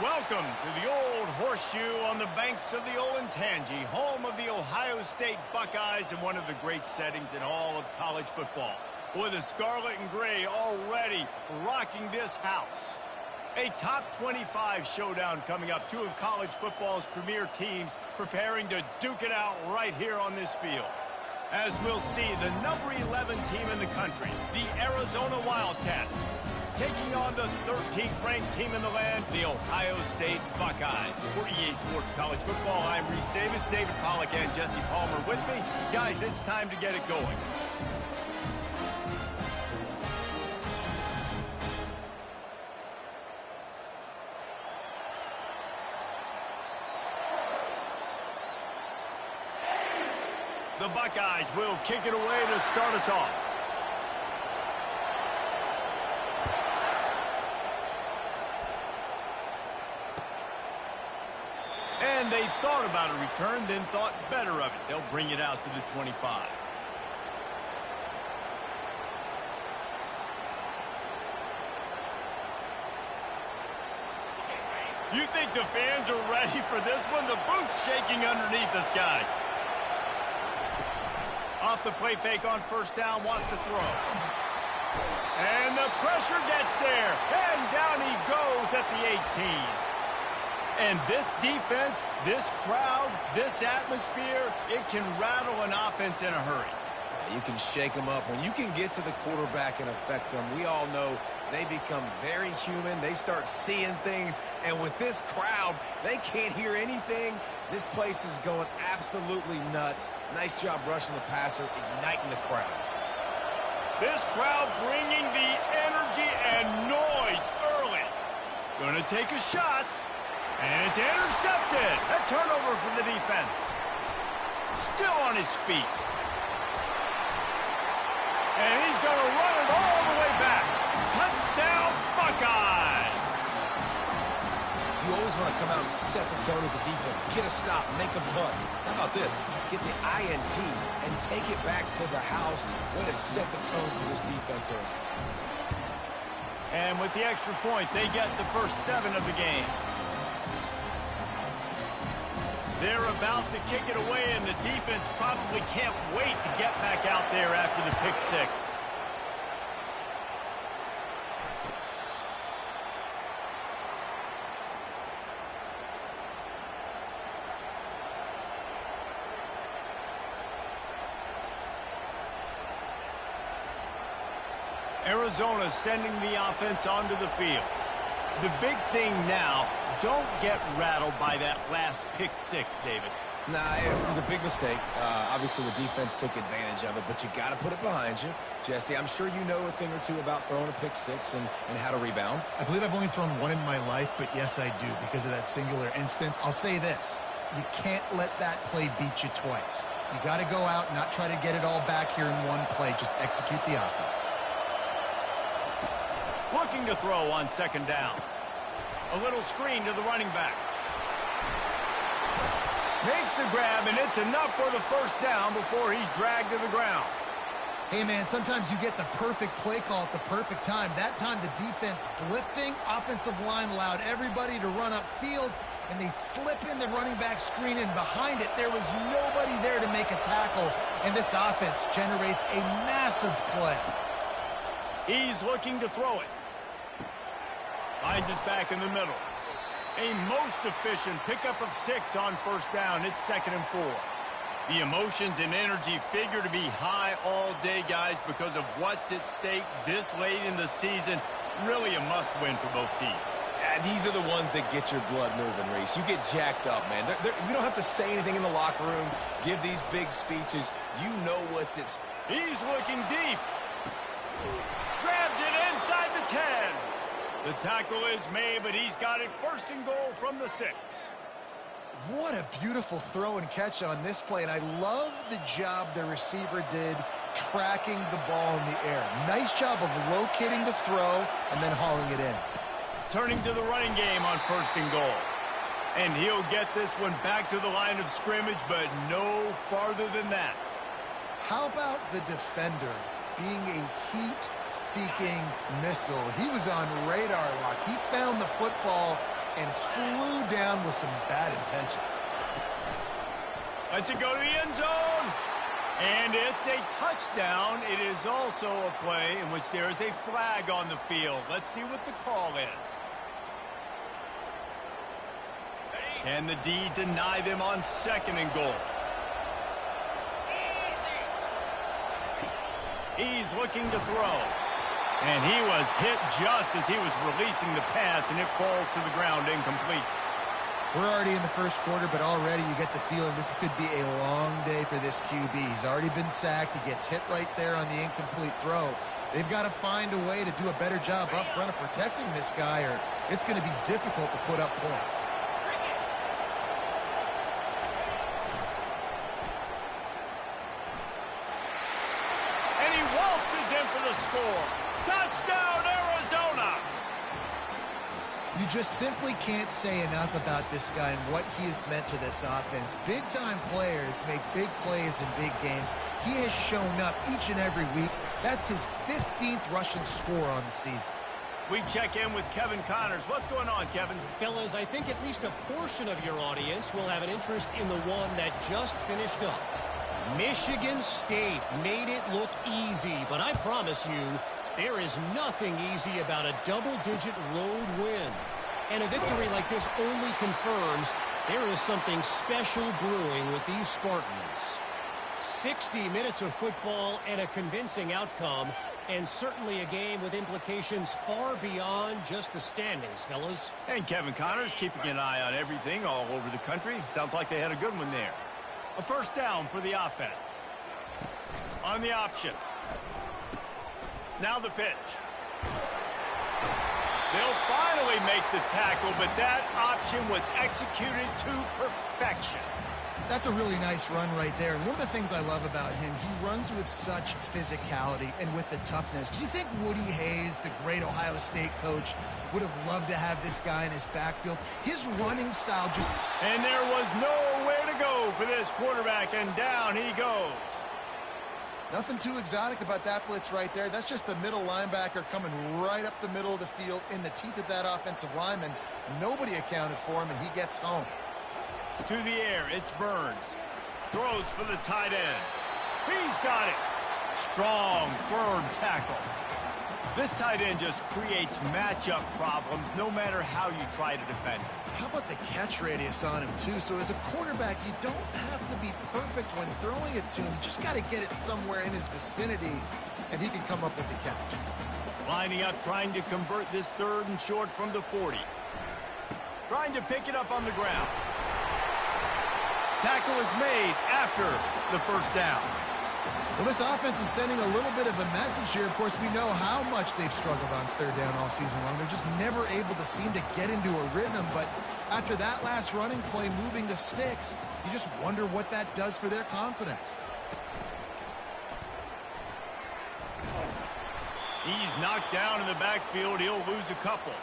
Welcome to the Old Horseshoe on the banks of the Olentangy, home of the Ohio State Buckeyes and one of the great settings in all of college football. Boy, the scarlet and gray already rocking this house. A top 25 showdown coming up. Two of college football's premier teams preparing to duke it out right here on this field. As we'll see, the number 11 team in the country, the Arizona Wildcats, taking on the 13th ranked team in the land, the Ohio State Buckeyes. For EA Sports College Football, I'm Reese Davis, David Pollack, and Jesse Palmer with me. Guys, it's time to get it going. The Buckeyes will kick it away to start us off. And they thought about a return, then thought better of it. They'll bring it out to the 25. You think the fans are ready for this one? The booth's shaking underneath us, guys. Off the play fake on first down, wants to throw. And the pressure gets there. And down he goes at the 18. And this defense, this crowd, this atmosphere, it can rattle an offense in a hurry. You can shake them up. When you can get to the quarterback and affect them, we all know they become very human. They start seeing things. And with this crowd, they can't hear anything. This place is going absolutely nuts. Nice job rushing the passer, igniting the crowd. This crowd bringing the energy and noise early. Gonna take a shot. And it's intercepted. A turnover for the defense. Still on his feet. And he's going to run it all the way back. Touchdown, Buckeyes. You always want to come out and set the tone as a defense. Get a stop, make a punt. How about this? Get the INT and take it back to the house. Way to set the tone for this defense early. And with the extra point, they get the first 7 of the game. They're about to kick it away, and the defense probably can't wait to get back out there after the pick 6. Arizona sending the offense onto the field. The big thing now, don't get rattled by that last pick 6, David. Nah, it was a big mistake. Obviously, the defense took advantage of it, but you got to put it behind you. Jesse, I'm sure you know a thing or two about throwing a pick 6 and how to rebound. I believe I've only thrown one in my life, but yes, I do, because of that singular instance. I'll say this. You can't let that play beat you twice. You got to go out and not try to get it all back here in one play. Just execute the offense. Looking to throw on second down. A little screen to the running back. Makes the grab, and it's enough for the first down before he's dragged to the ground. Hey, man, sometimes you get the perfect play call at the perfect time. That time the defense blitzing, offensive line allowed everybody to run upfield, and they slip in the running back screen, and behind it there was nobody there to make a tackle, and this offense generates a massive play. He's looking to throw it. Finds his back in the middle. A most efficient pickup of 6 on first down. It's 2nd and 4. The emotions and energy figure to be high all day, guys, because of what's at stake this late in the season. Really a must-win for both teams. Yeah, these are the ones that get your blood moving, Reese. You get jacked up, man. We don't have to say anything in the locker room, give these big speeches. You know what's at stake. He's looking deep. Grabs it inside the 10. The tackle is made, but he's got it 1st and goal from the 6. What a beautiful throw and catch on this play, and I love the job the receiver did tracking the ball in the air. Nice job of locating the throw and then hauling it in. Turning to the running game on 1st and goal. And he'll get this one back to the line of scrimmage, but no farther than that. How about the defender being a heat-seeking missile? He was on radar lock. He found the football and flew down with some bad intentions. Lets it go to the end zone. And it's a touchdown. It is also a play in which there is a flag on the field. Let's see what the call is. Can the D deny them on 2nd and goal? He's looking to throw. And he was hit just as he was releasing the pass, and it falls to the ground incomplete. We're already in the first quarter, but already you get the feeling this could be a long day for this QB. He's already been sacked. He gets hit right there on the incomplete throw. They've got to find a way to do a better job up front of protecting this guy, or it's going to be difficult to put up points. And he waltzes in for the score. Touchdown, Arizona! You just simply can't say enough about this guy and what he has meant to this offense. Big-time players make big plays in big games. He has shown up each and every week. That's his 15th rushing score on the season. We check in with Kevin Connors. What's going on, Kevin? Fellas, I think at least a portion of your audience will have an interest in the one that just finished up. Michigan State made it look easy, but I promise you, there is nothing easy about a double-digit road win. And a victory like this only confirms there is something special brewing with these Spartans. 60 minutes of football and a convincing outcome, and certainly a game with implications far beyond just the standings, fellas. And Kevin Connors keeping an eye on everything all over the country. Sounds like they had a good one there. A first down for the offense. On the option. Now the pitch. They'll finally make the tackle, but that option was executed to perfection. That's a really nice run right there. And one of the things I love about him, he runs with such physicality and with the toughness. Do you think Woody Hayes, the great Ohio State coach, would have loved to have this guy in his backfield? His running style just... And there was nowhere to go for this quarterback, and down he goes. Nothing too exotic about that blitz right there. That's just the middle linebacker coming right up the middle of the field in the teeth of that offensive lineman. Nobody accounted for him, and he gets home. To the air, it's Burns. Throws for the tight end. He's got it. Strong, firm tackle. This tight end just creates matchup problems no matter how you try to defend him. How about the catch radius on him, too? So as a quarterback, you don't have to be perfect when throwing it to him. You just got to get it somewhere in his vicinity, and he can come up with the catch. Lining up, trying to convert this 3rd and short from the 40. Trying to pick it up on the ground. Tackle is made after the first down. Well, this offense is sending a little bit of a message here. Of course, we know how much they've struggled on 3rd down all season long. They're just never able to seem to get into a rhythm. But after that last running play moving the sticks, you just wonder what that does for their confidence. He's knocked down in the backfield. He'll lose a couple.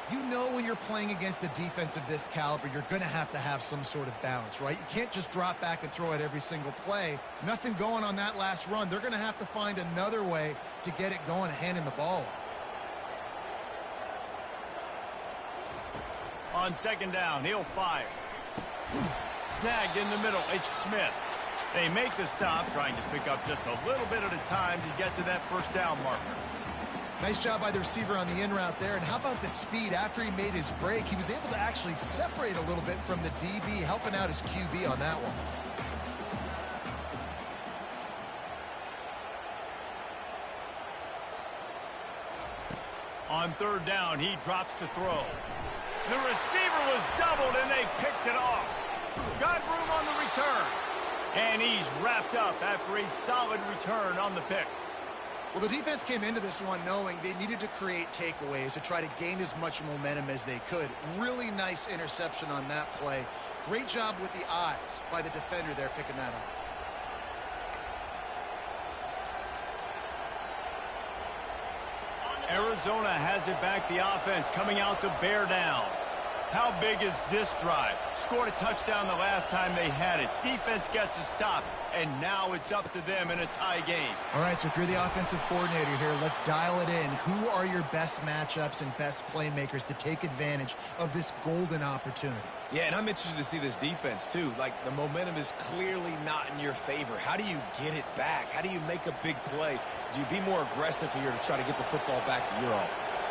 You know when you're playing against a defense of this caliber, you're going to have some sort of balance, right? You can't just drop back and throw it every single play. Nothing going on that last run. They're going to have to find another way to get it going, handing the ball off. On 2nd down, he'll fire. Snagged in the middle, it's Smith. They make the stop, trying to pick up just a little bit at a time to get to that first down marker. Nice job by the receiver on the in route there. And how about the speed? After he made his break, he was able to actually separate a little bit from the DB, helping out his QB on that one. On 3rd down, he drops to throw. The receiver was doubled, and they picked it off. Got room on the return. And he's wrapped up after a solid return on the pick. Well, the defense came into this one knowing they needed to create takeaways to try to gain as much momentum as they could. Really nice interception on that play. Great job with the eyes by the defender there picking that off. Arizona has it back, the offense coming out to bear down. How big is this drive? Scored a touchdown the last time they had it. Defense gets a stop, and now it's up to them in a tie game. All right, so if you're the offensive coordinator here, let's dial it in. Who are your best matchups and best playmakers to take advantage of this golden opportunity? Yeah, and I'm interested to see this defense, too. Like, the momentum is clearly not in your favor. How do you get it back? How do you make a big play? Do you be more aggressive here to try to get the football back to your offense?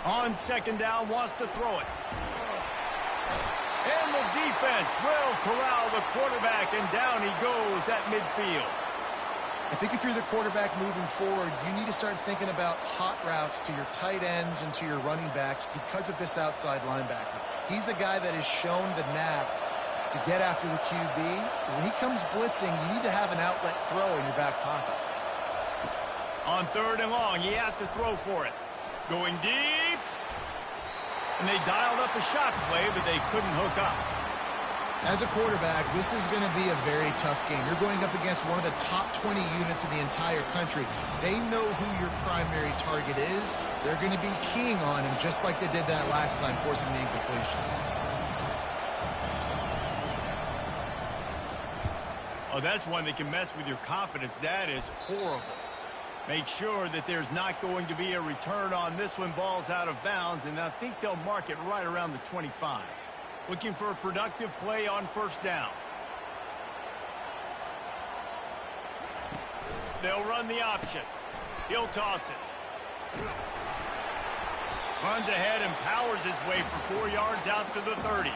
On second down, wants to throw it. And the defense will corral the quarterback, and down he goes at midfield. I think if you're the quarterback moving forward, you need to start thinking about hot routes to your tight ends and to your running backs because of this outside linebacker. He's a guy that has shown the knack to get after the QB. When he comes blitzing, you need to have an outlet throw in your back pocket. On third and long, he has to throw for it. Going deep. And they dialed up a shot play, but they couldn't hook up. As a quarterback, this is going to be a very tough game. You're going up against one of the top 20 units in the entire country. They know who your primary target is. They're going to be keying on him, just like they did that last time, forcing the incompletion. Oh, that's one that can mess with your confidence. That is horrible. Make sure that there's not going to be a return on this one. Ball's out of bounds, and I think they'll mark it right around the 25. Looking for a productive play on first down. They'll run the option. He'll toss it. Runs ahead and powers his way for 4 yards out to the 30.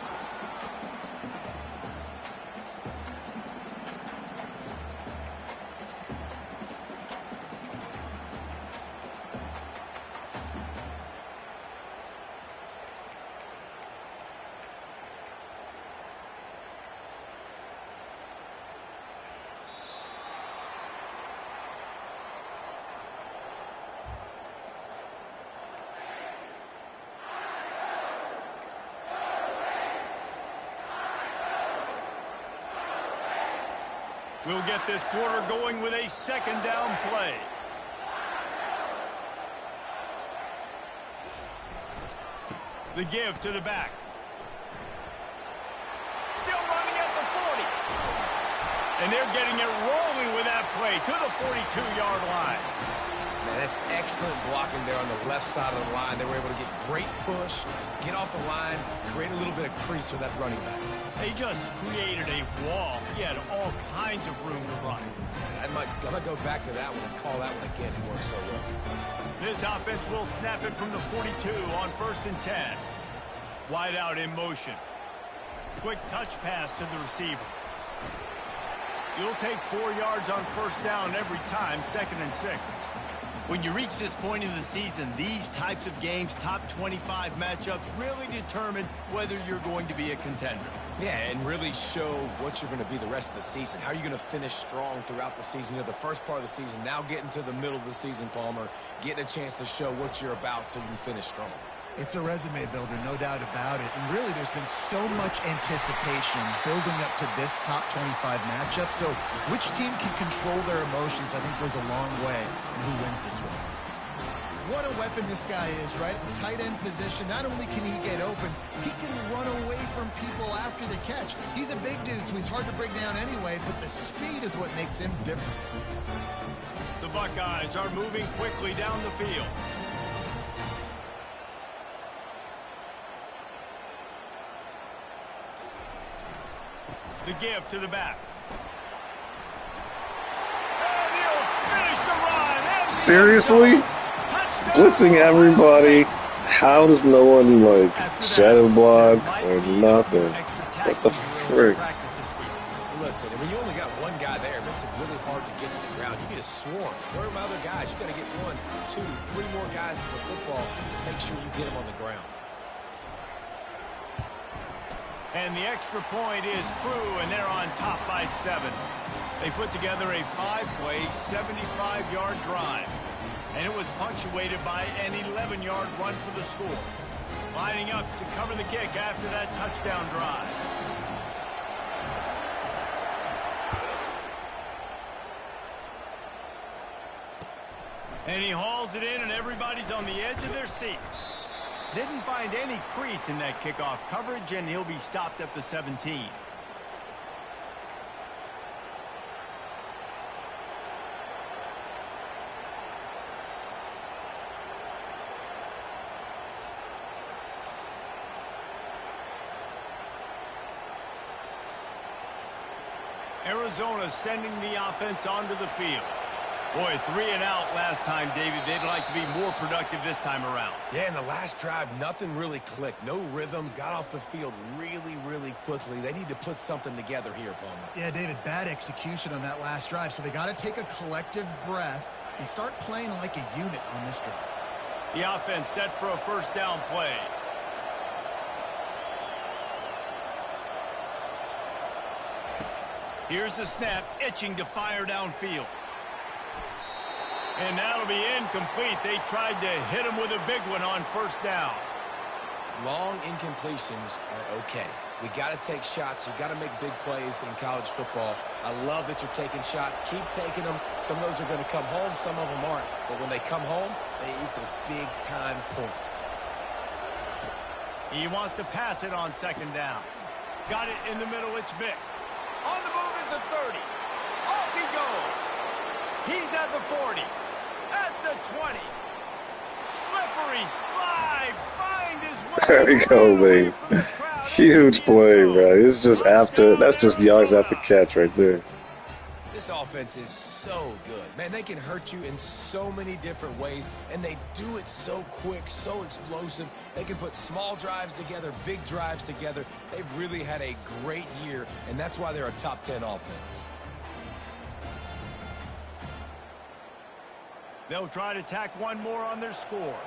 We'll get this quarter going with a second down play. The give to the back. Still running at the 40. And they're getting it rolling with that play to the 42-yard line. Man, that's excellent blocking there on the left side of the line. They were able to get great push, get off the line, create a little bit of crease for that running back. They just created a wall. He had all kinds of room to run. I'm going to go back to that one and call that one again. It worked so well. This offense will snap it from the 42 on 1st and 10. Wide out in motion. Quick touch pass to the receiver. You'll take 4 yards on first down every time, 2nd and 6. When you reach this point in the season, these types of games, top 25 matchups, really determine whether you're going to be a contender. Yeah, and really show what you're going to be the rest of the season. How are you going to finish strong throughout the season? You know, the first part of the season, now getting to the middle of the season, Palmer, getting a chance to show what you're about so you can finish strong. It's a resume builder, no doubt about it. And really, there's been so much anticipation building up to this top 25 matchup. So which team can control their emotions, I think, goes a long way in who wins this one. What a weapon this guy is, right? At the tight end position, not only can he get open, he can run away from people after the catch. He's a big dude, so he's hard to bring down anyway, but the speed is what makes him different. The Buckeyes are moving quickly down the field. The give to the back. And he'll finish the run. Seriously? Blitzing everybody. How does no one, like, shadow block or nothing? What the frick? Listen, when you only got one guy there, it makes it really hard to get to the ground. You need a swarm. Where are my other guys? You got to get 1, 2, 3 more guys to the football. Make sure you get them on the ground. And the extra point is true, and they're on top by 7. They put together a 5-play, 75-yard drive. And it was punctuated by an 11-yard run for the score. Lining up to cover the kick after that touchdown drive. And he hauls it in, and everybody's on the edge of their seats. Didn't find any crease in that kickoff coverage, and he'll be stopped at the 17. Arizona sending the offense onto the field. Boy, 3 and out last time, David. They'd like to be more productive this time around. Yeah, in the last drive, nothing really clicked. No rhythm, got off the field really, really quickly. They need to put something together here, Palmer. Yeah, David, bad execution on that last drive, so they got to take a collective breath and start playing like a unit on this drive. The offense set for a first down play. Here's the snap, itching to fire downfield. And that'll be incomplete. They tried to hit him with a big one on first down. Long incompletions are okay. We got to take shots. You got to make big plays in college football. I love that you're taking shots. Keep taking them. Some of those are going to come home. Some of them aren't. But when they come home, they equal big-time points. He wants to pass it on second down. Got it in the middle. It's Vic. On the move at the 30. Off he goes. He's at the 40. At the 20. Slippery slide. Find his way. There we go, baby. Huge play, bro. It's just after. That's just yards after catch right there. This offense is so good. Man, they can hurt you in so many different ways, and they do it so quick, so explosive. They can put small drives together, big drives together. They've really had a great year, and that's why they're a top 10 offense. They'll try to tack one more on their score.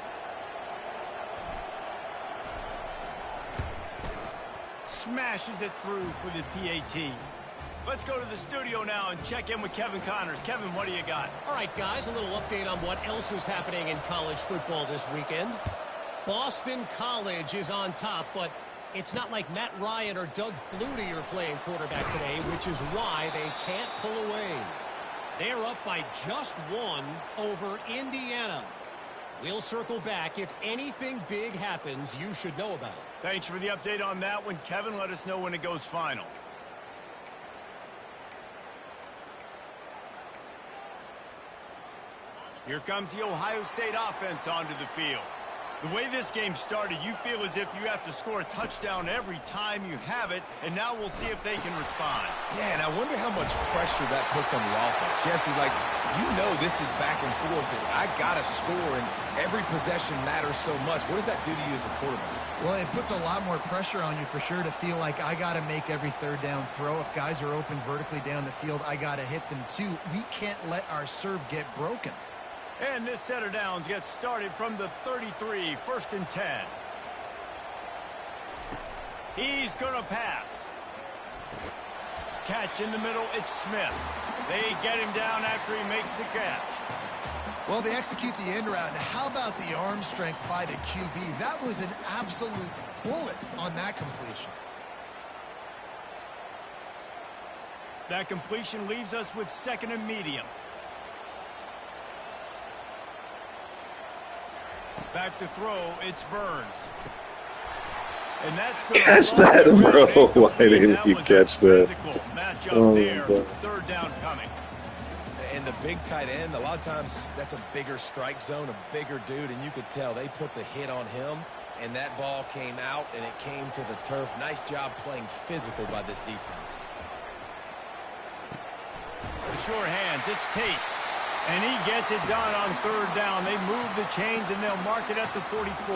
Smashes it through for the PAT. Let's go to the studio now and check in with Kevin Connors. Kevin, what do you got? All right, guys, a little update on what else is happening in college football this weekend. Boston College is on top, but it's not like Matt Ryan or Doug Flutie are playing quarterback today, which is why they can't pull away. They're up by just 1 over Indiana. We'll circle back. If anything big happens, you should know about it. Thanks for the update on that one, Kevin. Let us know when it goes final. Here comes the Ohio State offense onto the field. The way this game started, you feel as if you have to score a touchdown every time you have it, and now we'll see if they can respond. Yeah, and I wonder how much pressure that puts on the offense. Jesse, like, you know this is back and forth, and I got to score, and every possession matters so much. What does that do to you as a quarterback? Well, it puts a lot more pressure on you for sure to feel like I got to make every third down throw. If guys are open vertically down the field, I got to hit them too. We can't let our serve get broken. And this set of downs gets started from the 33, 1st and 10. He's going to pass. Catch in the middle, it's Smith. They get him down after he makes the catch. Well, they execute the end route. Now, how about the arm strength by the QB? That was an absolute bullet on that completion. That completion leaves us with 2nd and medium. Back to throw, it's Burns. And that's catch that, bro. Why didn't you catch that? Oh, there. 3rd down coming. And the big tight end, a lot of times that's a bigger strike zone, a bigger dude, and you could tell they put the hit on him, and that ball came out, and it came to the turf. Nice job playing physical by this defense. The sure hands, it's Tate. And he gets it done on 3rd down. They move the chains, and they'll mark it at the 44.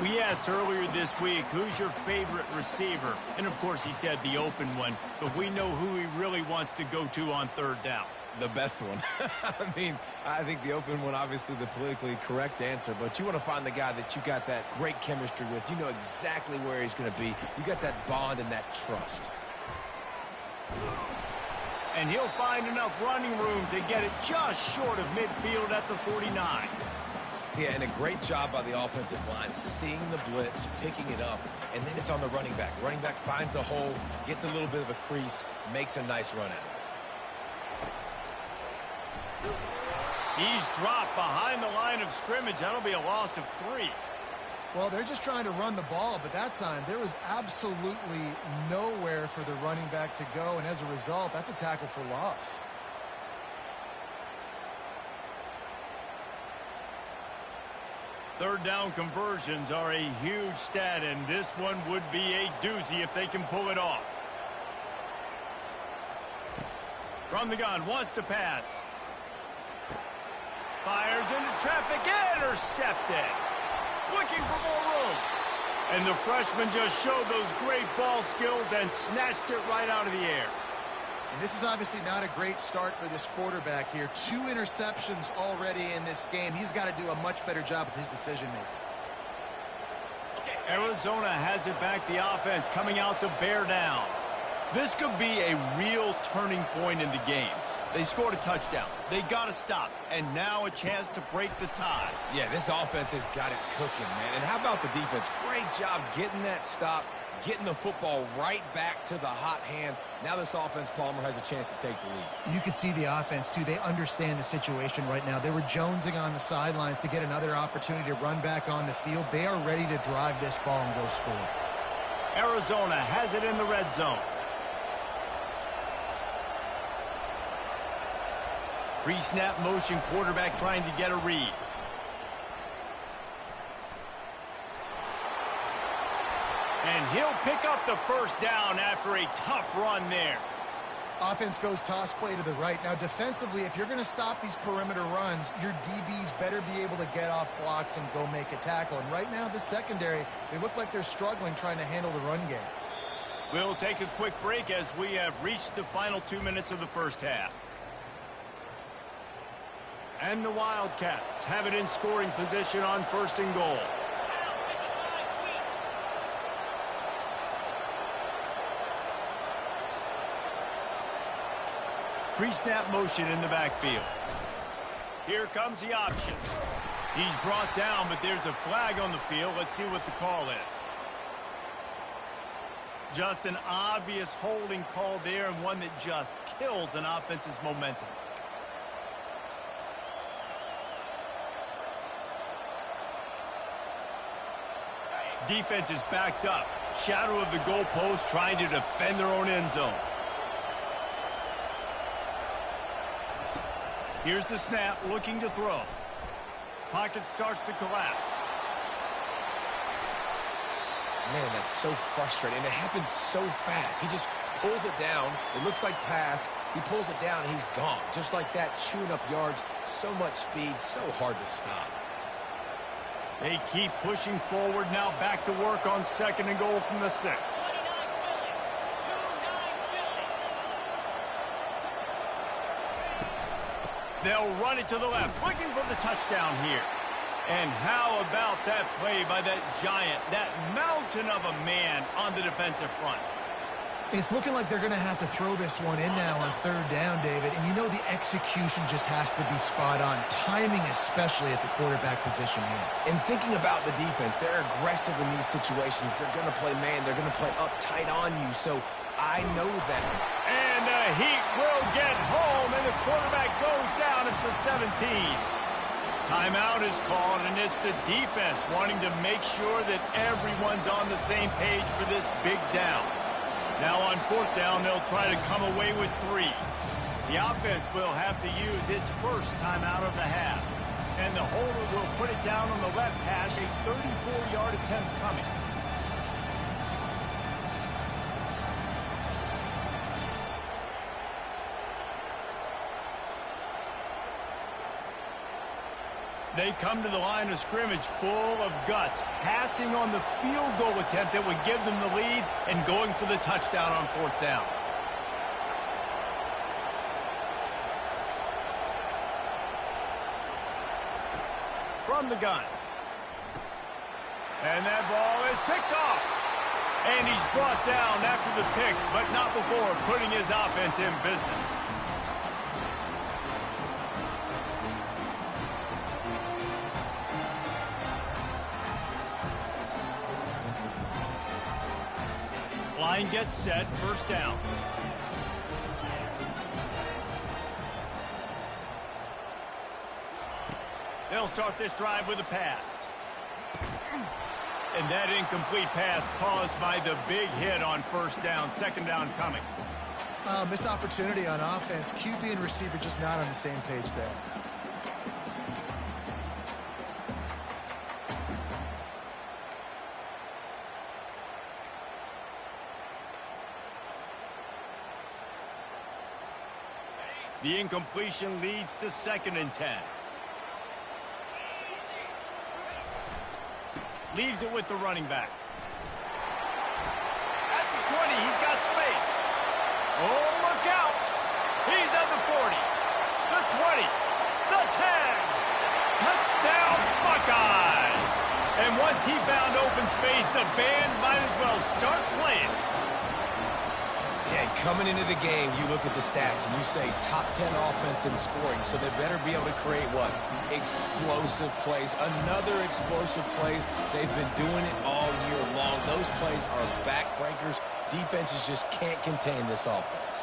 We asked earlier this week, who's your favorite receiver? And, of course, he said the open one. But we know who he really wants to go to on 3rd down. The best one. I mean, I think the open one, obviously the politically correct answer. But you want to find the guy that you got that great chemistry with. You know exactly where he's going to be. You got that bond and that trust. And he'll find enough running room to get it just short of midfield at the 49. Yeah, and a great job by the offensive line, seeing the blitz, picking it up, and then it's on the running back. Running back finds a hole, gets a little bit of a crease, makes a nice run out of it. He's dropped behind the line of scrimmage. That'll be a loss of 3. Well, they're just trying to run the ball, but that time there was absolutely nowhere for the running back to go, and as a result, that's a tackle for loss. Third down conversions are a huge stat, and this one would be a doozy if they can pull it off. From the gun, wants to pass. Fires into traffic, intercepted. Looking for more room. And the freshman just showed those great ball skills and snatched it right out of the air. And this is obviously not a great start for this quarterback here. 2 interceptions already in this game. He's got to do a much better job with his decision-making. Arizona has it back, the offense coming out to bear down. This could be a real turning point in the game. They scored a touchdown. They got to stop. And now a chance to break the tie. Yeah, this offense has got it cooking, man. And how about the defense? Great job getting that stop, getting the football right back to the hot hand. Now this offense, Palmer, has a chance to take the lead. You can see the offense, too. They understand the situation right now. They were jonesing on the sidelines to get another opportunity to run back on the field. They are ready to drive this ball and go score. Arizona has it in the red zone. Pre-snap motion, quarterback trying to get a read. And he'll pick up the first down after a tough run there. Offense goes toss play to the right. Now, defensively, if you're going to stop these perimeter runs, your DBs better be able to get off blocks and go make a tackle. And right now, the secondary, they look like they're struggling trying to handle the run game. We'll take a quick break as we have reached the final 2 minutes of the first half. And the Wildcats have it in scoring position on 1st and goal. Pre-snap motion in the backfield. Here comes the option. He's brought down, but there's a flag on the field. Let's see what the call is. Just an obvious holding call there, and one that just kills an offense's momentum. Defense is backed up. Shadow of the goalpost, trying to defend their own end zone. Here's the snap, looking to throw. Pocket starts to collapse. Man, that's so frustrating. It happens so fast. He just pulls it down. It looks like pass. He pulls it down, and he's gone. Just like that, chewing up yards. So much speed, so hard to stop. They keep pushing forward, now back to work on 2nd and goal from the 6. They'll run it to the left, looking for the touchdown here. And how about that play by that giant, that mountain of a man on the defensive front? It's looking like they're going to have to throw this one in now on 3rd down, David. And you know the execution just has to be spot on. Timing especially at the quarterback position here. And thinking about the defense, they're aggressive in these situations. They're going to play man. They're going to play uptight on you. So I know that. And the Heat will get home, and the quarterback goes down at the 17. Timeout is called, and it's the defense wanting to make sure that everyone's on the same page for this big down. Now on 4th down, they'll try to come away with 3. The offense will have to use its first timeout of the half. And the holder will put it down on the left hash, a 34-yard attempt coming. They come to the line of scrimmage full of guts, passing on the field goal attempt that would give them the lead and going for the touchdown on 4th down. From the gun. And that ball is picked off. And he's brought down after the pick, but not before putting his offense in business. Line gets set, first down. They'll start this drive with a pass. And that incomplete pass caused by the big hit on first down. Second down coming. Missed opportunity on offense. QB and receiver just not on the same page there. The incompletion leads to 2nd and 10. Leaves it with the running back. At the 20, he's got space. Oh, look out. He's at the 40, the 20, the 10. Touchdown, Buckeyes. And once he found open space, the band might as well start playing. Yeah, coming into the game, you look at the stats and you say top 10 offense in scoring, so they better be able to create what? Explosive plays. Another explosive plays. They've been doing it all year long. Those plays are backbreakers. Defenses just can't contain this offense.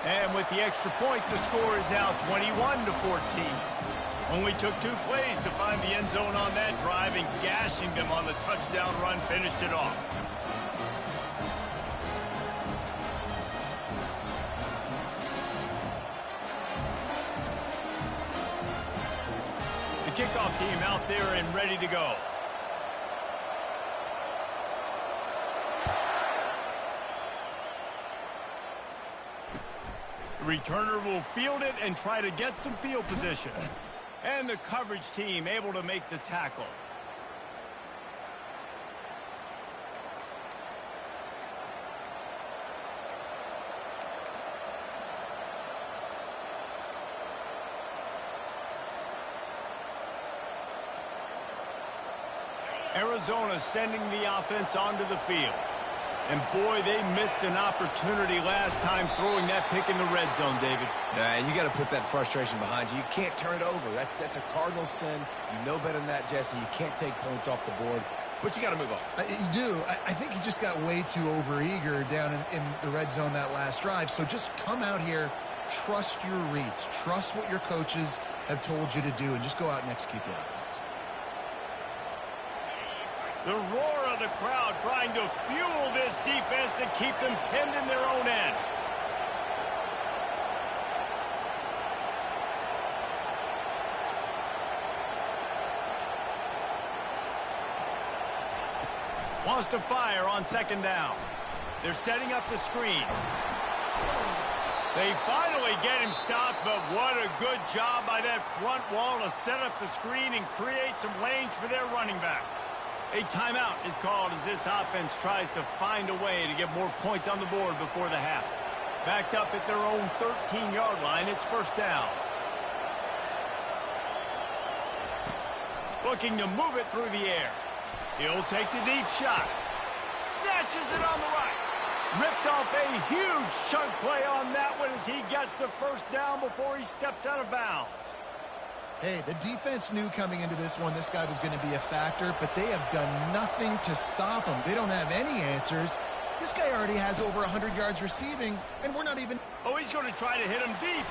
And with the extra point, the score is now 21-14. Only took 2 plays to find the end zone on that drive, and gashing them on the touchdown run finished it off. The kickoff team out there and ready to go. The returner will field it and try to get some field position. And the coverage team able to make the tackle. Arizona sending the offense onto the field. And boy, they missed an opportunity last time throwing that pick in the red zone, David. And you got to put that frustration behind you. You can't turn it over. That's a cardinal sin. You know better than that, Jesse. You can't take points off the board, but you got to move on. You do. I think he just got way too overeager down in the red zone that last drive. So just come out here, trust your reads, trust what your coaches have told you to do, and just go out and execute the offense. The roar of the crowd trying to fuel this defense to keep them pinned in their own end. Wants to fire on 2nd down. They're setting up the screen. They finally get him stopped, but what a good job by that front wall to set up the screen and create some lanes for their running back. A timeout is called as this offense tries to find a way to get more points on the board before the half. Backed up at their own 13-yard line, it's first down. Looking to move it through the air. He'll take the deep shot. Snatches it on the right. Ripped off a huge chunk play on that one as he gets the first down before he steps out of bounds. Hey, the defense knew coming into this one this guy was going to be a factor, but they have done nothing to stop him. They don't have any answers. This guy already has over 100 yards receiving, and we're not even... Oh, he's going to try to hit him deep.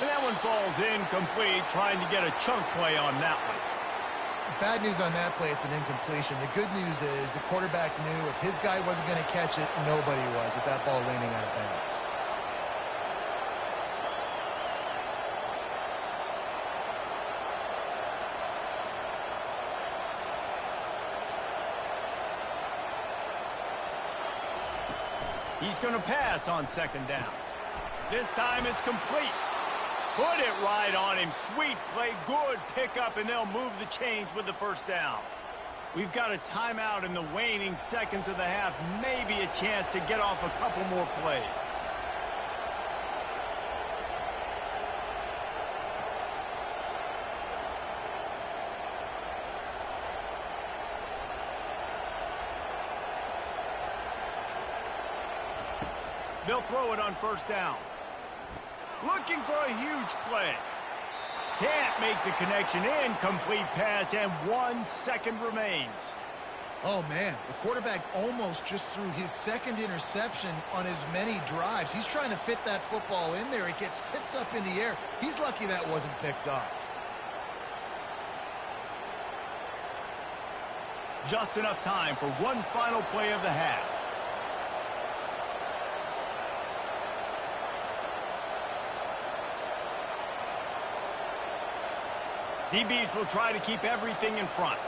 And that one falls incomplete, trying to get a chunk play on that one. Bad news on that play, it's an incompletion. The good news is the quarterback knew if his guy wasn't going to catch it, nobody was with that ball landing out of bounds. He's going to pass on 2nd down. This time it's complete. Put it right on him. Sweet play, good pickup, and they'll move the chains with the first down. We've got a timeout in the waning seconds of the half. Maybe a chance to get off a couple more plays. They'll throw it on first down. Looking for a huge play. Can't make the connection. Incomplete pass, and 1 second remains. Oh, man, the quarterback almost just threw his second interception on as many drives. He's trying to fit that football in there. It gets tipped up in the air. He's lucky that wasn't picked off. Just enough time for one final play of the half. DBs will try to keep everything in front.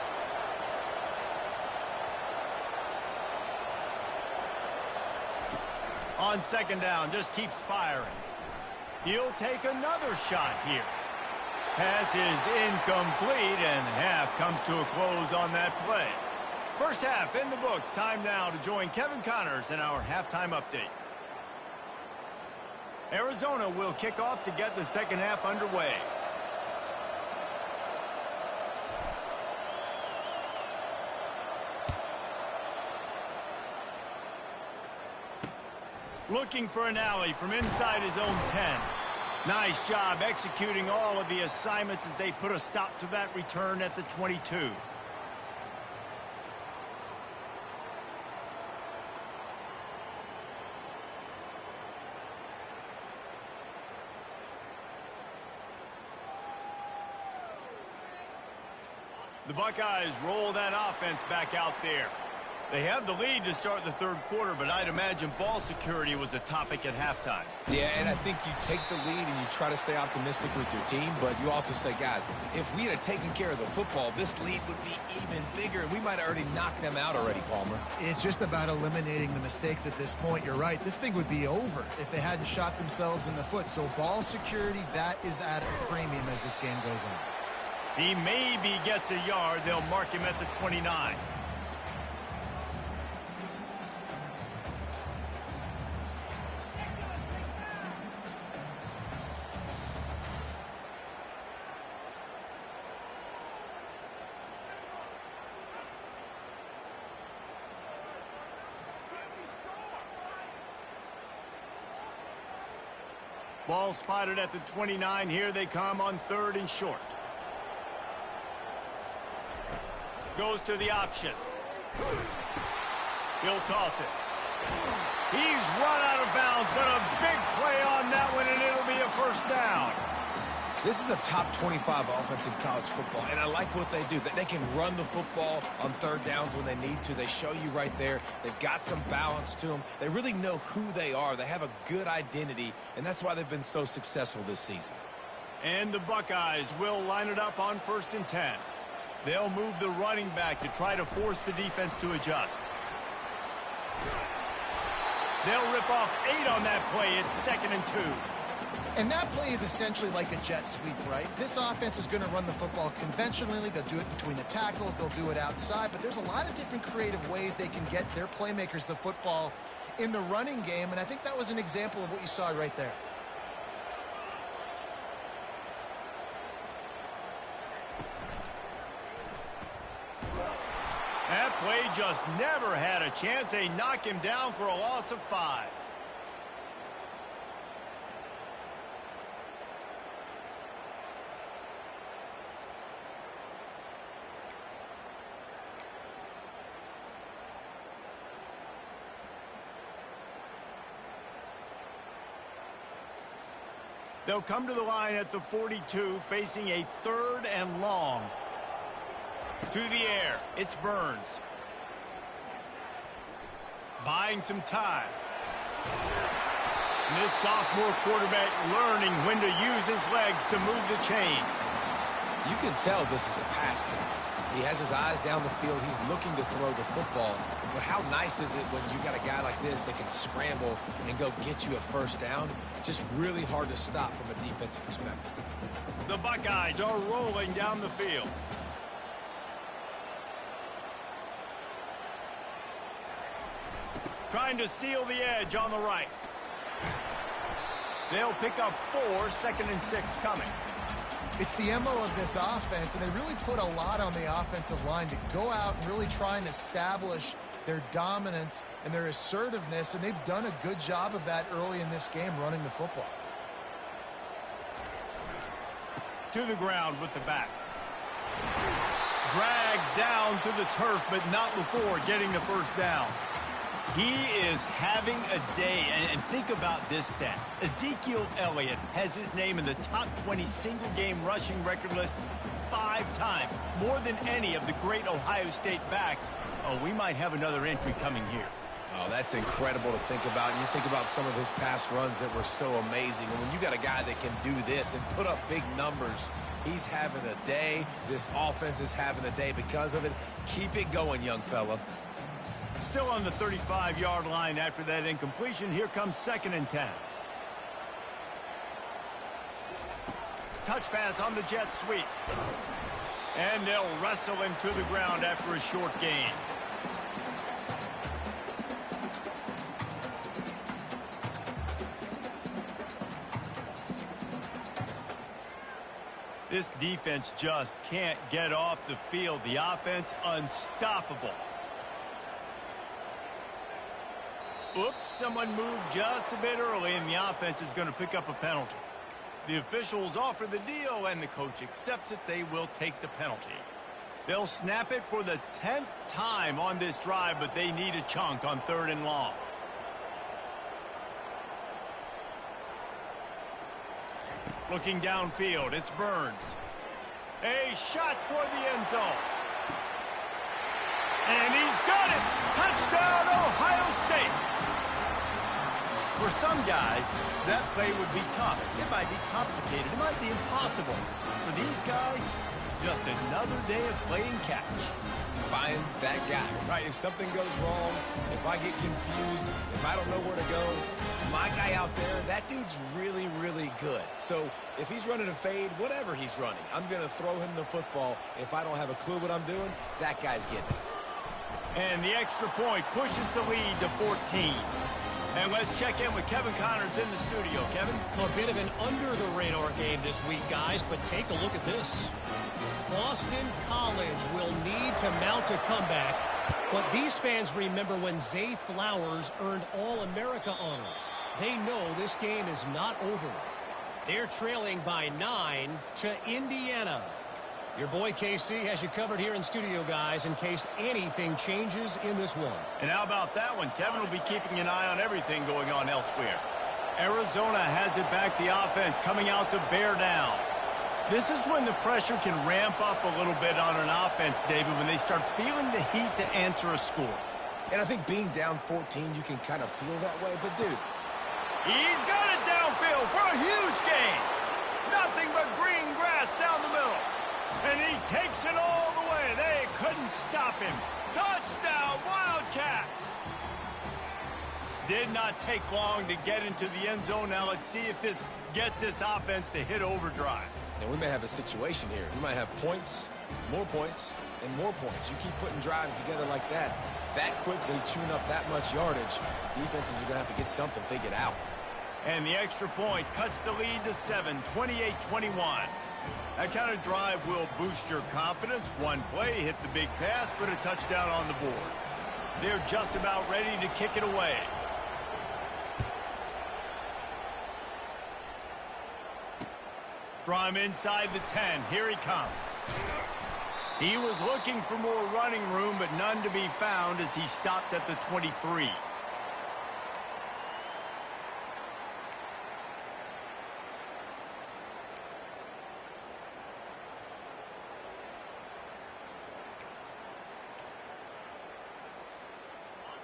On second down, just keeps firing. He'll take another shot here. Pass is incomplete, and half comes to a close on that play. First half in the books. Time now to join Kevin Connors in our halftime update. Arizona will kick off to get the second half underway. Looking for an alley from inside his own 10. Nice job executing all of the assignments as they put a stop to that return at the 22. The Buckeyes roll that offense back out there. They have the lead to start the third quarter, but I'd imagine ball security was a topic at halftime. Yeah, and I think you take the lead and you try to stay optimistic with your team, but you also say, guys, if we had taken care of the football, this lead would be even bigger, and we might have already knocked them out already, Palmer. It's just about eliminating the mistakes at this point. You're right. This thing would be over if they hadn't shot themselves in the foot. So ball security, that is at a premium as this game goes on. He maybe gets a yard. They'll mark him at the 29. Ball spotted at the 29. Here they come on third and short. Goes to the option. He'll toss it. He's run out of bounds, but a big play on that one, and it'll be a first down. This is a top 25 offense in college football, and I like what they do. They can run the football on third downs when they need to. They show you right there. They've got some balance to them. They really know who they are. They have a good identity, and that's why they've been so successful this season. And the Buckeyes will line it up on 1st and 10. They'll move the running back to try to force the defense to adjust. They'll rip off 8 on that play. It's 2nd and 2. And that play is essentially like a jet sweep, right? This offense is going to run the football conventionally. They'll do it between the tackles. They'll do it outside. But there's a lot of different creative ways they can get their playmakers the football in the running game. And I think that was an example of what you saw right there. That play just never had a chance. They knock him down for a loss of 5. They'll come to the line at the 42, facing a 3rd and long. To the air, it's Burns. Buying some time. And this sophomore quarterback learning when to use his legs to move the chains. You can tell this is a pass play. He has his eyes down the field. He's looking to throw the football. But how nice is it when you got a guy like this that can scramble and go get you a first down? Just really hard to stop from a defensive perspective. The Buckeyes are rolling down the field. Trying to seal the edge on the right. They'll pick up 4, 2nd and 6 coming. It's the MO of this offense, and they really put a lot on the offensive line to go out and really try and establish their dominance and their assertiveness, and they've done a good job of that early in this game running the football. to the ground with the back. Dragged down to the turf, but not before getting the first down. He is having a day, and think about this stat. Ezekiel Elliott has his name in the top 20 single-game rushing record list 5 times, more than any of the great Ohio State backs. Oh, we might have another entry coming here. Oh, that's incredible to think about. And you think about some of his past runs that were so amazing. And when you got a guy that can do this and put up big numbers, he's having a day. This offense is having a day because of it. Keep it going, young fella. Still on the 35-yard line after that incompletion. Here comes 2nd and 10. Touch pass on the jet sweep. And they'll wrestle him to the ground after a short gain. This defense just can't get off the field. The offense unstoppable. Oops, someone moved just a bit early, and the offense is going to pick up a penalty. The officials offer the deal, and the coach accepts it. They will take the penalty. They'll snap it for the 10th time on this drive, but they need a chunk on 3rd and long. Looking downfield, it's Burns. A shot toward the end zone. And he's got it! Touchdown, Ohio State! For some guys, that play would be tough. It might be complicated. It might be impossible. For these guys, just another day of playing catch. Find that guy, right? If something goes wrong, if I get confused, if I don't know where to go, my guy out there, that dude's really, really good. So if he's running a fade, whatever he's running, I'm going to throw him the football. If I don't have a clue what I'm doing, that guy's getting it. And the extra point pushes the lead to 14. And let's check in with Kevin Connors in the studio. Kevin? A bit of an under-the-radar game this week, guys, but take a look at this. Boston College will need to mount a comeback, but these fans remember when Zay Flowers earned All-America honors. They know this game is not over. They're trailing by 9 to Indiana. Your boy KC has you covered here in studio, guys, in case anything changes in this one. And how about that one? Kevin will be keeping an eye on everything going on elsewhere. Arizona has it back, the offense coming out to bear down. This is when the pressure can ramp up a little bit on an offense, David, when they start feeling the heat to answer a score. And I think being down 14, you can kind of feel that way. But, dude, he's got it downfield for a huge gain. Nothing but green grass down the middle. And he takes it all the way. They couldn't stop him. Touchdown, Wildcats! Did not take long to get into the end zone. Now let's see if this gets this offense to hit overdrive. And we may have a situation here. We might have points, and more points. You keep putting drives together like that quickly, chewing up that much yardage, defenses are going to have to get something figured out. And the extra point cuts the lead to 7, 28-21. That kind of drive will boost your confidence. One play, hit the big pass, put a touchdown on the board. They're just about ready to kick it away. From inside the 10, here he comes. He was looking for more running room, but none to be found as he stopped at the 23.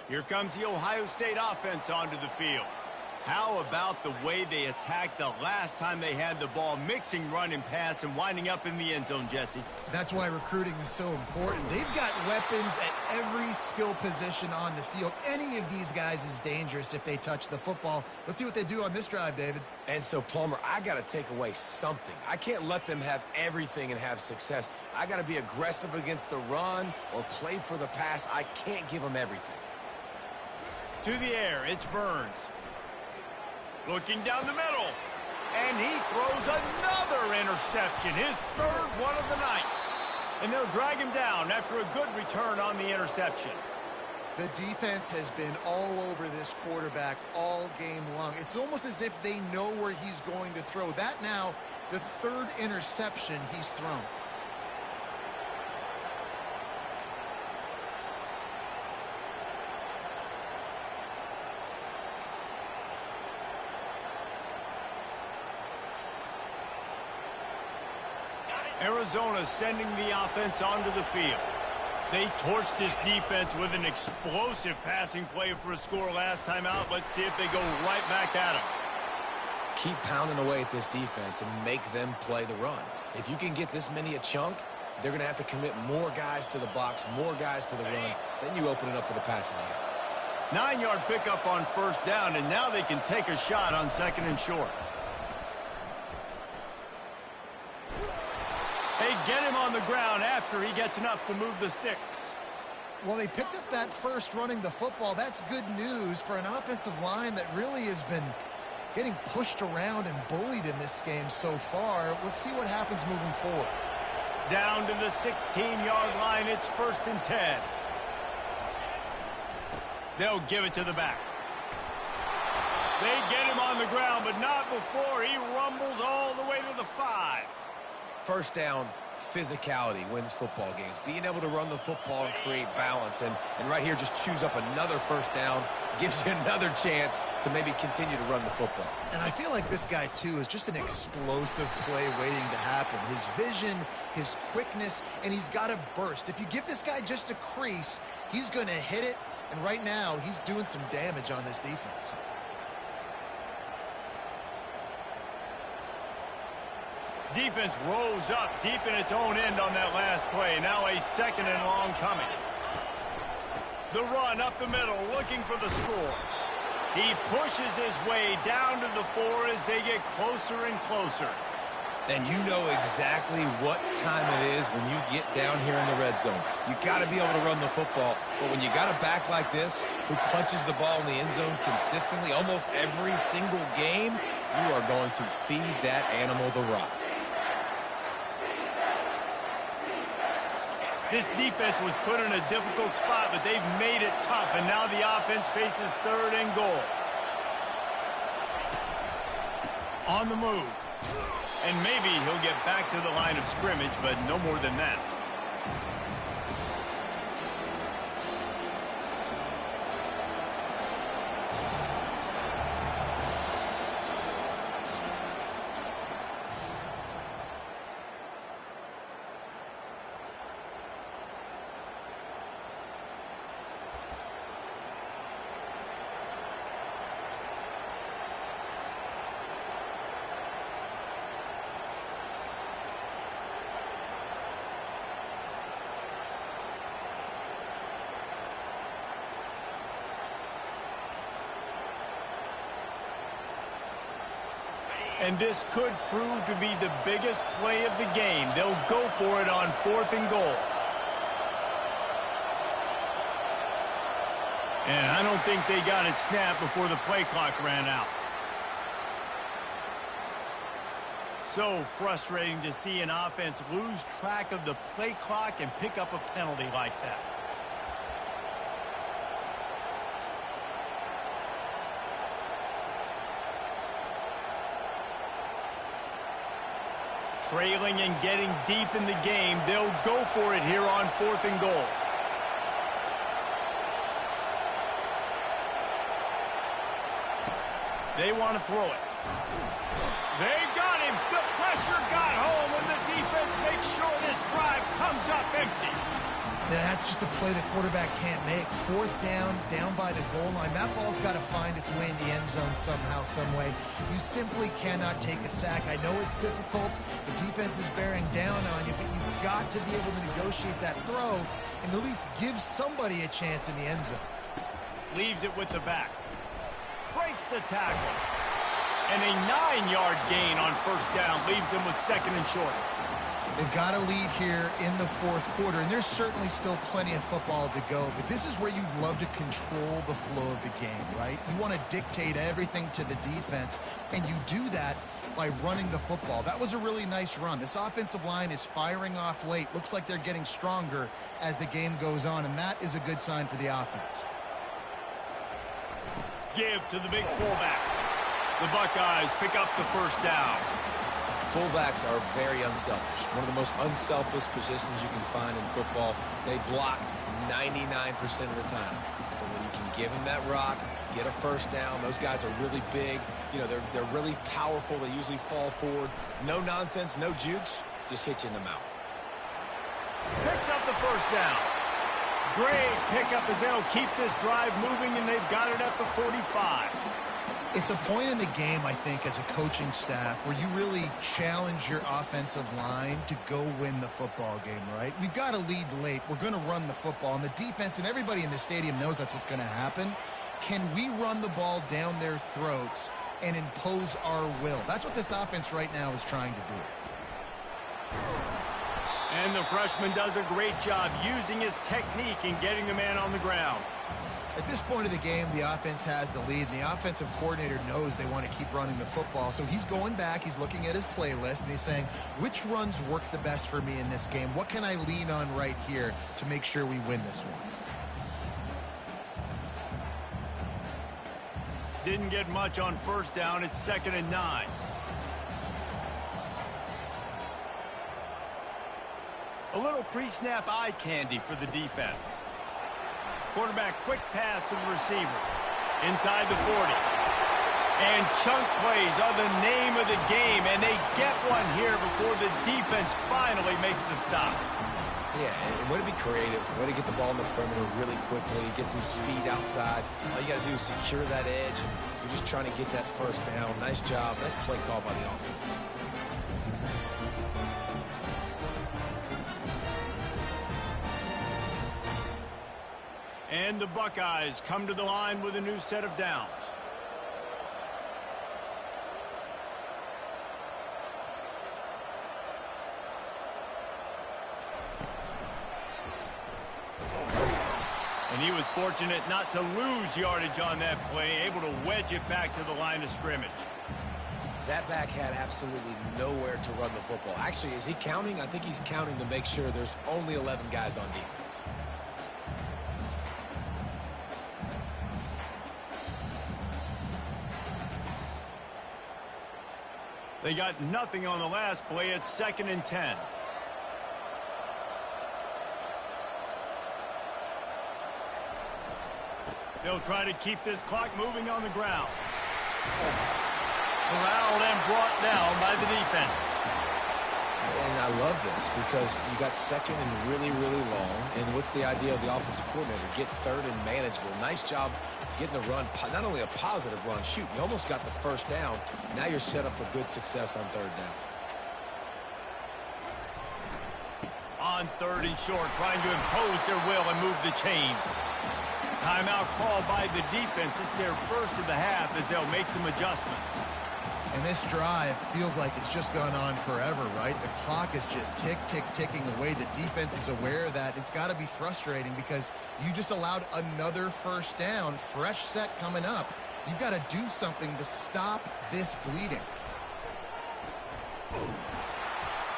Here comes the Ohio State offense onto the field. How about the way they attacked the last time they had the ball, mixing run and pass and winding up in the end zone, Jesse? That's why recruiting is so important. They've got weapons at every skill position on the field. Any of these guys is dangerous if they touch the football. Let's see what they do on this drive, David. And so, Palmer, I got to take away something. I can't let them have everything and have success. I got to be aggressive against the run or play for the pass. I can't give them everything. To the air, it's Burns. Looking down the middle. And he throws another interception, his third one of the night. And they'll drag him down after a good return on the interception. The defense has been all over this quarterback all game long. It's almost as if they know where he's going to throw. That now the third interception he's thrown. Arizona sending the offense onto the field. They torched this defense with an explosive passing play for a score last time out. Let's see if they go right back at them. Keep pounding away at this defense and make them play the run. If you can get this many a chunk, they're going to have to commit more guys to the box, more guys to the run. Then you open it up for the passing game. 9-yard pickup on first down, and now they can take a shot on second and short. They get him on the ground after he gets enough to move the sticks. Well, they picked up that first running the football. That's good news for an offensive line that really has been getting pushed around and bullied in this game so far. Let's see what happens moving forward. Down to the 16-yard line. It's 1st and 10. They'll give it to the back. They get him on the ground, but not before he rumbles all the way to the 5. First down, physicality wins football games. Being able to run the football and create balance. And right here, just choose up another first down. Gives you another chance to maybe continue to run the football. And I feel like this guy, too, is just an explosive play waiting to happen. His vision, his quickness, and he's got a burst. If you give this guy just a crease, he's going to hit it. And right now, he's doing some damage on this defense. Defense rose up deep in its own end on that last play. Now a 2nd and long coming. The run up the middle, looking for the score. He pushes his way down to the 4 as they get closer and closer. And you know exactly what time it is when you get down here in the red zone. You got to be able to run the football. But when you got a back like this who punches the ball in the end zone consistently almost every single game, you are going to feed that animal the rock. This defense was put in a difficult spot, but they've made it tough, and now the offense faces 3rd and goal. On the move. And maybe he'll get back to the line of scrimmage, but no more than that. And this could prove to be the biggest play of the game. They'll go for it on 4th and goal. And I don't think they got it snapped before the play clock ran out. So frustrating to see an offense lose track of the play clock and pick up a penalty like that. Trailing and getting deep in the game, they'll go for it here on 4th and goal. They want to throw it. They got him. The pressure got home, and the defense makes sure this drive comes up empty. That's just a play the quarterback can't make. 4th down, down by the goal line. That ball's got to find its way in the end zone somehow, some way. You simply cannot take a sack. I know it's difficult. The defense is bearing down on you, but you've got to be able to negotiate that throw and at least give somebody a chance in the end zone. Leaves it with the back. Breaks the tackle. And a 9-yard gain on first down leaves them with 2nd and short. They've got a lead here in the 4th quarter, and there's certainly still plenty of football to go, but this is where you'd love to control the flow of the game, right? You want to dictate everything to the defense, and you do that by running the football. That was a really nice run. This offensive line is firing off late. Looks like they're getting stronger as the game goes on, and that is a good sign for the offense. Give to the big fullback. The Buckeyes pick up the first down. Fullbacks are very unselfish. One of the most unselfish positions you can find in football. They block 99% of the time. But when you can give them that rock, get a first down, those guys are really big. You know, they're really powerful. They usually fall forward. No nonsense, no jukes, just hit you in the mouth. Picks up the first down. Great pickup as they'll keep this drive moving, and they've got it at the 45. It's a point in the game, I think, as a coaching staff where you really challenge your offensive line to go win the football game, right? We've got to lead late. We're going to run the football. And the defense and everybody in the stadium knows that's what's going to happen. Can we run the ball down their throats and impose our will? That's what this offense right now is trying to do. And the freshman does a great job using his technique and getting the man on the ground. At this point of the game, the offense has the lead, and the offensive coordinator knows they want to keep running the football. So he's going back, he's looking at his playlist, and he's saying, which runs work the best for me in this game? What can I lean on right here to make sure we win this one? Didn't get much on first down. It's 2nd and 9. A little pre-snap eye candy for the defense. Quarterback quick pass to the receiver. Inside the 40. And chunk plays are the name of the game, and they get one here before the defense finally makes the stop. Yeah, and way to be creative, way to get the ball in the perimeter really quickly, get some speed outside. All you got to do is secure that edge, and you're just trying to get that first down. Nice job. Nice play call by the offense. And the Buckeyes come to the line with a new set of downs. And he was fortunate not to lose yardage on that play, able to wedge it back to the line of scrimmage. That back had absolutely nowhere to run the football. Actually, is he counting? I think he's counting to make sure there's only 11 guys on defense. They got nothing on the last play. It's 2nd and 10. They'll try to keep this clock moving on the ground. Corralled and brought down by the defense. And I love this because you got 2nd and really, really long. And what's the idea of the offensive coordinator? Get 3rd and manageable. Nice job getting the run, not only a positive run, shoot, you almost got the first down. Now you're set up for good success on 3rd down. On 3rd and short, trying to impose their will and move the chains. Timeout called by the defense. It's their first of the half as they'll make some adjustments. And this drive feels like it's just gone on forever, right? The clock is just ticking away. The defense is aware of that. It's got to be frustrating because you just allowed another first down, fresh set coming up. You've got to do something to stop this bleeding.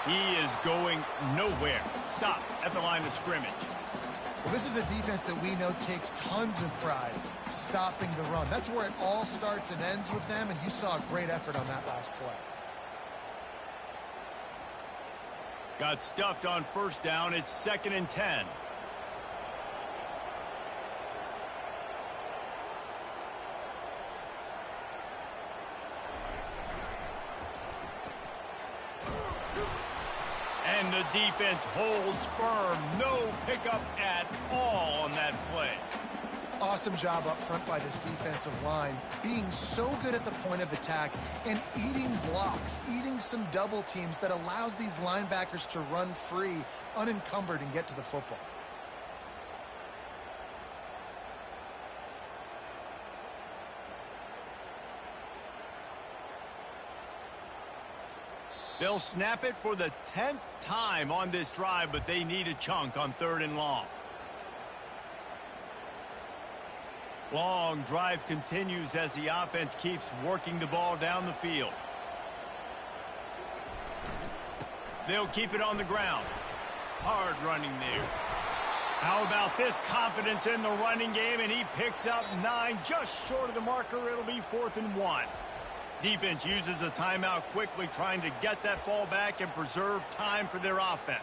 He is going nowhere. Stop at the line of scrimmage. Well, this is a defense that we know takes tons of pride stopping the run. That's where it all starts and ends with them, and you saw a great effort on that last play. Got stuffed on first down. It's 2nd and 10. And the defense holds firm. No pickup at all on that play. Awesome job up front by this defensive line, being so good at the point of attack and eating blocks, eating some double teams that allows these linebackers to run free, unencumbered, and get to the football. They'll snap it for the 10th time on this drive, but they need a chunk on 3rd and long. Long drive continues as the offense keeps working the ball down the field. They'll keep it on the ground. Hard running there. How about this confidence in the running game, and he picks up 9, just short of the marker. It'll be 4th and 1. Defense uses a timeout quickly, trying to get that ball back and preserve time for their offense.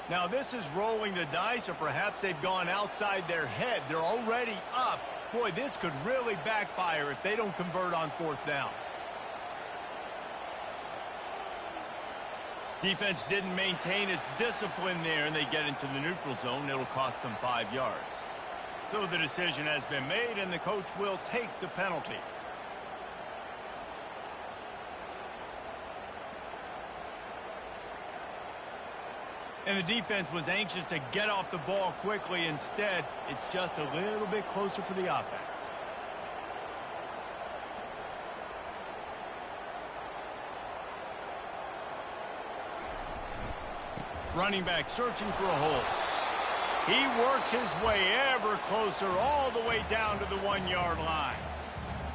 Now this is rolling the dice, or perhaps they've gone outside their head. They're already up. Boy, this could really backfire if they don't convert on 4th down. Defense didn't maintain its discipline there, and they get into the neutral zone. It'll cost them 5 yards. So the decision has been made, and the coach will take the penalty. And the defense was anxious to get off the ball quickly. Instead, it's just a little bit closer for the offense. Running back searching for a hole. He works his way ever closer all the way down to the 1-yard line.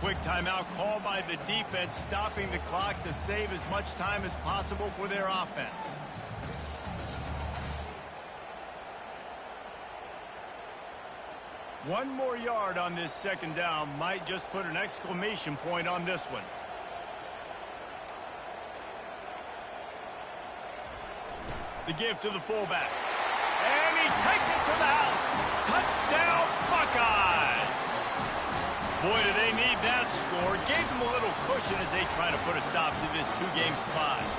Quick timeout called by the defense, stopping the clock to save as much time as possible for their offense. One more yard on this 2nd down might just put an exclamation point on this one. The give to the fullback. And he takes it to the house. Touchdown, Buckeyes! Boy, do they need that score. Gave them a little cushion as they try to put a stop to this 2-game slide.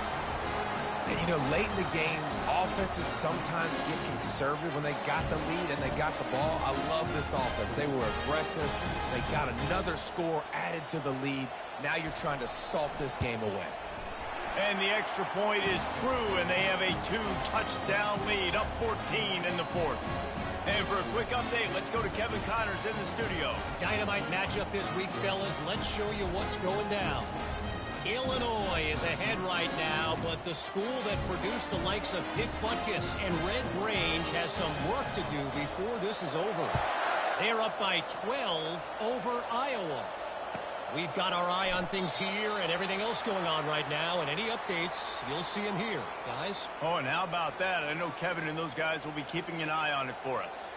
And, you know, late in the games, offenses sometimes get conservative when they got the lead and they got the ball. I love this offense. They were aggressive. They got another score added to the lead. Now you're trying to salt this game away. And the extra point is true, and they have a 2-touchdown lead, up 14 in the 4th. And for a quick update, let's go to Kevin Connors in the studio. Dynamite matchup this week, fellas. Let's show you what's going down. Illinois is ahead right now, but the school that produced the likes of Dick Butkus and Red Grange has some work to do before this is over. They're up by 12 over Iowa. We've got our eye on things here and everything else going on right now, and any updates, you'll see them here, guys. Oh, and how about that? I know Kevin and those guys will be keeping an eye on it for us.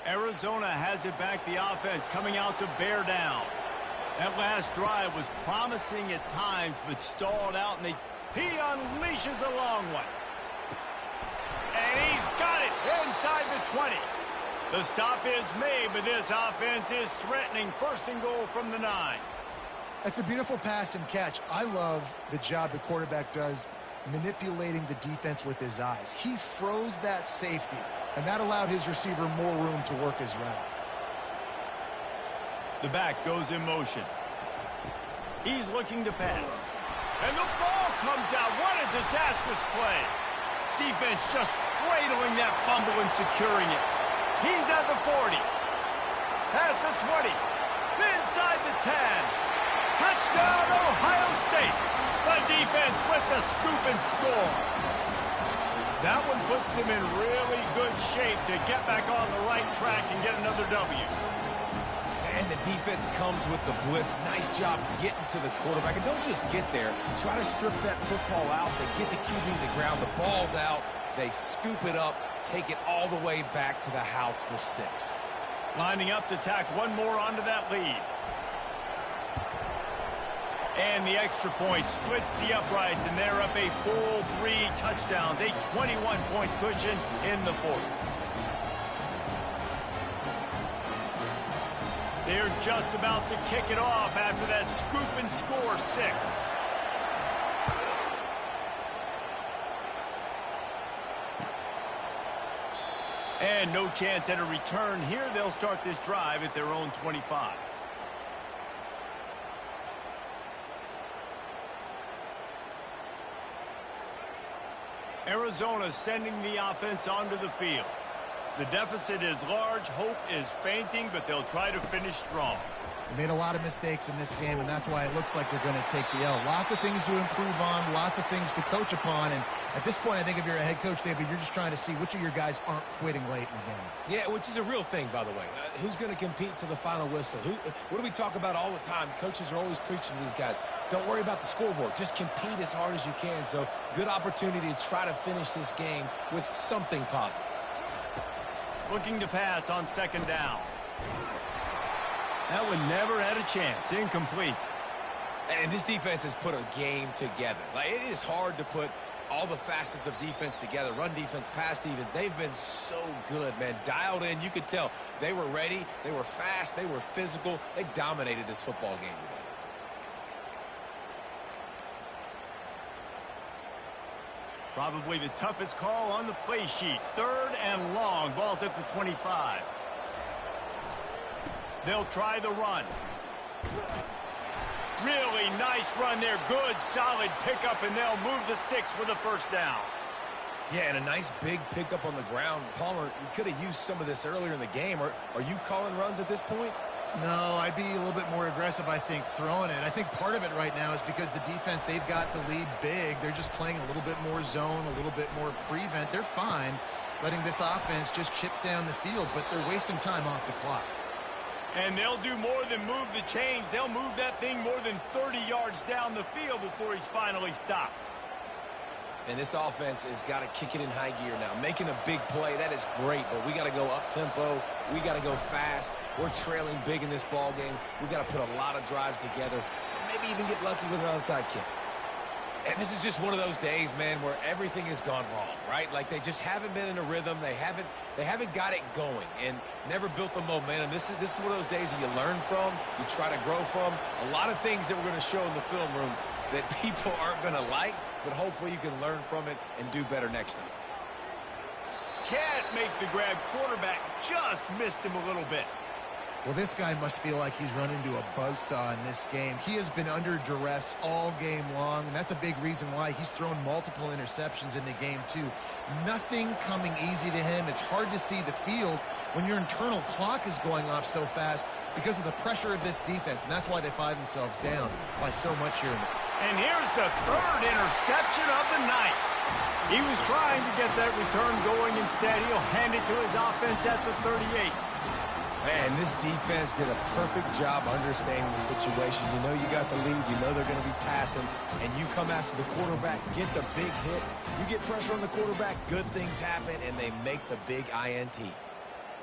Arizona has it back, the offense coming out to bear down. That last drive was promising at times, but stalled out, and he unleashes a long one. And he's got it inside the 20. The stop is made, but this offense is threatening. 1st and goal from the 9. That's a beautiful pass and catch. I love the job the quarterback does manipulating the defense with his eyes. He froze that safety, and that allowed his receiver more room to work his route. The back goes in motion. He's looking to pass. And the ball comes out. What a disastrous play. Defense just cradling that fumble and securing it. He's at the 40. Past the 20. Inside the 10. Touchdown, Ohio State. The defense with the scoop and score. That one puts them in really good shape to get back on the right track and get another W. And the defense comes with the blitz. Nice job getting to the quarterback. And don't just get there. Try to strip that football out. They get the QB to the ground. The ball's out. They scoop it up, take it all the way back to the house for 6. Lining up to tack one more onto that lead. And the extra point splits the uprights, and they're up a full 3 touchdowns. A 21-point cushion in the 4th. They're just about to kick it off after that scoop and score 6. And no chance at a return here. They'll start this drive at their own 25. Arizona sending the offense onto the field. The deficit is large. Hope is fainting, but they'll try to finish strong. They made a lot of mistakes in this game, and that's why it looks like they're going to take the L. Lots of things to improve on, lots of things to coach upon, and at this point, I think if you're a head coach, David, you're just trying to see which of your guys aren't quitting late in the game. Yeah, which is a real thing, by the way. Who's going to compete to the final whistle? What do we talk about all the time? Coaches are always preaching to these guys. Don't worry about the scoreboard. Just compete as hard as you can. So, good opportunity to try to finish this game with something positive. Looking to pass on second down. That one never had a chance. Incomplete. And this defense has put a game together. Like, it is hard to put all the facets of defense together. Run defense, pass defense. They've been so good, man. Dialed in. You could tell they were ready. They were fast. They were physical. They dominated this football game today. Probably the toughest call on the play sheet. 3rd and long. Ball's at the 25. They'll try the run. Really nice run there. Good, solid pickup, and they'll move the sticks with a first down. Yeah, and a nice big pickup on the ground. Palmer, you could have used some of this earlier in the game. Are you calling runs at this point? No, I'd be a little bit more aggressive, I think, throwing it. I think part of it right now is because the defense, they've got the lead big. They're just playing a little bit more zone, a little bit more prevent. They're fine letting this offense just chip down the field, but they're wasting time off the clock. And they'll do more than move the chains. They'll move that thing more than 30 yards down the field before he's finally stopped. And this offense has got to kick it in high gear now. Making a big play, that is great, but we got to go up-tempo. We got to go fast. We're trailing big in this ball game. We got to put a lot of drives together and maybe even get lucky with an onside kick. And this is just one of those days, man, where everything has gone wrong, right? Like they just haven't been in a rhythm. They haven't got it going and never built the momentum. This is one of those days that you learn from, you try to grow from. A lot of things that we're going to show in the film room that people aren't going to like, but hopefully you can learn from it and do better next time. Can't make the grab. Quarterback just missed him a little bit. Well, this guy must feel like he's run into a buzzsaw in this game. He has been under duress all game long, and that's a big reason why he's thrown multiple interceptions in the game, too. Nothing coming easy to him. It's hard to see the field when your internal clock is going off so fast because of the pressure of this defense, and that's why they find themselves down by so much here. And here's the 3rd interception of the night. He was trying to get that return going. Instead, he'll hand it to his offense at the 38. Man, this defense did a perfect job understanding the situation. You know you got the lead. You know they're going to be passing. And you come after the quarterback, get the big hit. You get pressure on the quarterback, good things happen, and they make the big INT.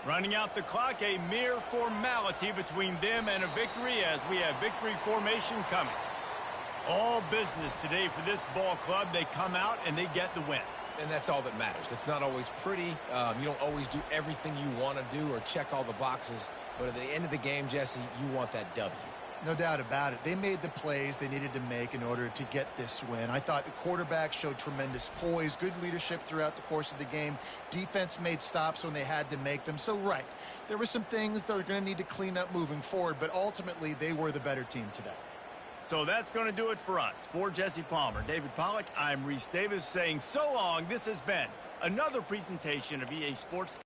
Running out the clock, a mere formality between them and a victory as we have victory formation coming. All business today for this ball club. They come out and they get the win. And that's all that matters. It's not always pretty. You don't always do everything you want to do or check all the boxes. But at the end of the game, Jesse, you want that W. No doubt about it. They made the plays they needed to make in order to get this win. I thought the quarterback showed tremendous poise, good leadership throughout the course of the game. Defense made stops when they had to make them. So, right, there were some things that are going to need to clean up moving forward, but ultimately they were the better team today. So that's going to do it for us. For Jesse Palmer, David Pollack, I'm Reese Davis saying so long. This has been another presentation of EA Sports.